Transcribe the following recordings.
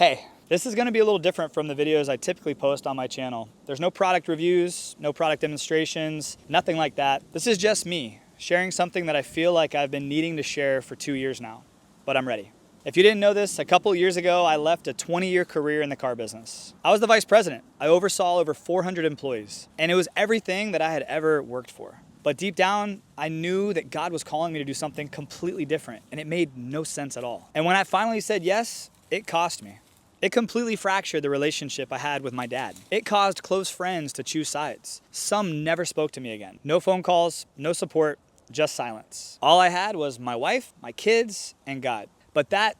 Hey, this is gonna be a little different from the videos I typically post on my channel. There's no product reviews, no product demonstrations, nothing like that. This is just me sharing something that I feel like I've been needing to share for 2 years now, but I'm ready. If you didn't know this, a couple years ago, I left a 20-year career in the car business. I was the vice president. I oversaw over 400 employees, and it was everything that I had ever worked for. But deep down, I knew that God was calling me to do something completely different, and it made no sense at all. And when I finally said yes, it cost me. It completely fractured the relationship I had with my dad. It caused close friends to choose sides. Some never spoke to me again. No phone calls, no support, just silence. All I had was my wife, my kids, and God. But that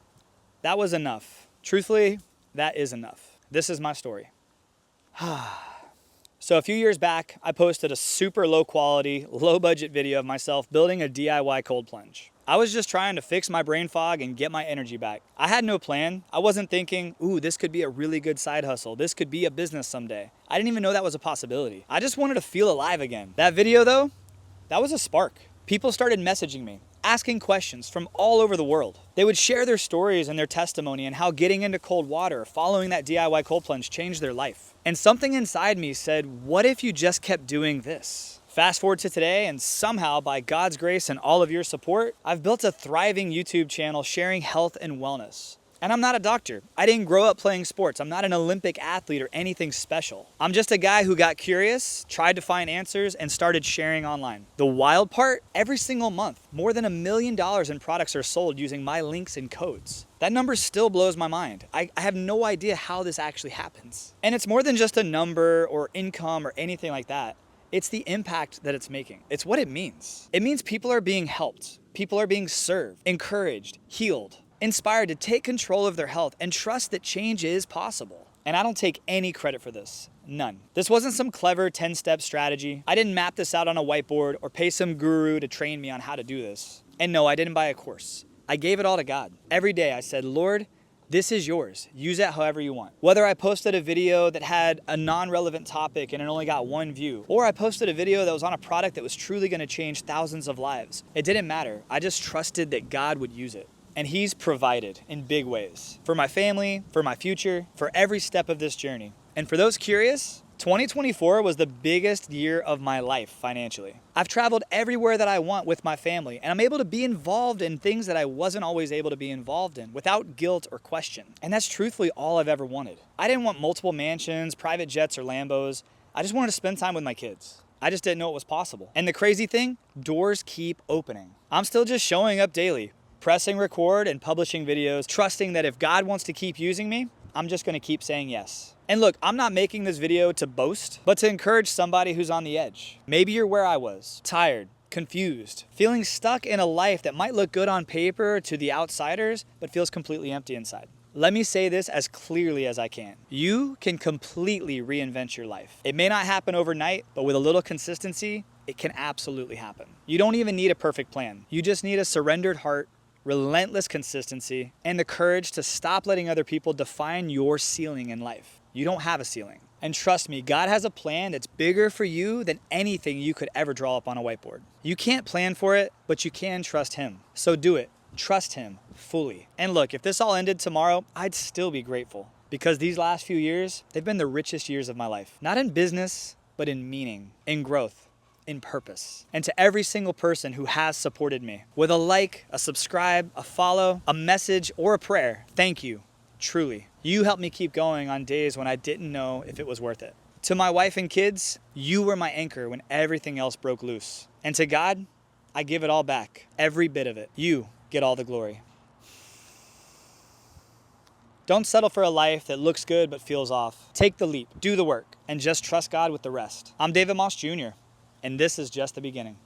was enough. Truthfully, that is enough. This is my story. So a few years back, I posted a super low quality, low budget video of myself building a DIY cold plunge. I was just trying to fix my brain fog and get my energy back. I had no plan. I wasn't thinking, ooh, this could be a really good side hustle. This could be a business someday. I didn't even know that was a possibility. I just wanted to feel alive again. That video though, that was a spark. People started messaging me, asking questions from all over the world. They would share their stories and their testimony and how getting into cold water, following that DIY cold plunge changed their life. And something inside me said, what if you just kept doing this? Fast forward to today, and somehow by God's grace and all of your support, I've built a thriving YouTube channel sharing health and wellness. And I'm not a doctor. I didn't grow up playing sports. I'm not an Olympic athlete or anything special. I'm just a guy who got curious, tried to find answers, and started sharing online. The wild part, every single month, more than $1 million in products are sold using my links and codes. That number still blows my mind. I have no idea how this actually happens. And it's more than just a number or income or anything like that. It's the impact that it's making. It's what it means. It means people are being helped. People are being served, encouraged, healed, inspired to take control of their health and trust that change is possible. And I don't take any credit for this. None. This wasn't some clever 10-step strategy. I didn't map this out on a whiteboard or pay some guru to train me on how to do this. And no, I didn't buy a course. I gave it all to God. Every day I said, Lord, this is yours. Use it however you want. Whether I posted a video that had a non-relevant topic and it only got 1 view, or I posted a video that was on a product that was truly gonna change thousands of lives, it didn't matter. I just trusted that God would use it. And He's provided in big ways for my family, for my future, for every step of this journey. And for those curious, 2024 was the biggest year of my life financially. I've traveled everywhere that I want with my family, and I'm able to be involved in things that I wasn't always able to be involved in without guilt or question. And that's truthfully all I've ever wanted. I didn't want multiple mansions, private jets, or Lambos. I just wanted to spend time with my kids. I just didn't know it was possible. And the crazy thing, doors keep opening. I'm still just showing up daily, pressing record and publishing videos, trusting that if God wants to keep using me, I'm just gonna keep saying yes. And look, I'm not making this video to boast, but to encourage somebody who's on the edge. Maybe you're where I was, tired, confused, feeling stuck in a life that might look good on paper to the outsiders, but feels completely empty inside. Let me say this as clearly as I can. You can completely reinvent your life. It may not happen overnight, but with a little consistency, it can absolutely happen. You don't even need a perfect plan. You just need a surrendered heart, relentless consistency, and the courage to stop letting other people define your ceiling in life. You don't have a ceiling. And trust me, God has a plan that's bigger for you than anything you could ever draw up on a whiteboard. You can't plan for it, but you can trust Him. So do it. Trust Him fully. And look, if this all ended tomorrow, I'd still be grateful because these last few years, they've been the richest years of my life. Not in business, but in meaning, in growth, in purpose. And to every single person who has supported me with a like, a subscribe, a follow, a message, or a prayer, thank you. Truly, you helped me keep going on days when I didn't know if it was worth it. To my wife and kids, you were my anchor when everything else broke loose. And to God, I give it all back, every bit of it. You get all the glory. Don't settle for a life that looks good but feels off. Take the leap, do the work, and just trust God with the rest. I'm David Moss Jr., and this is just the beginning.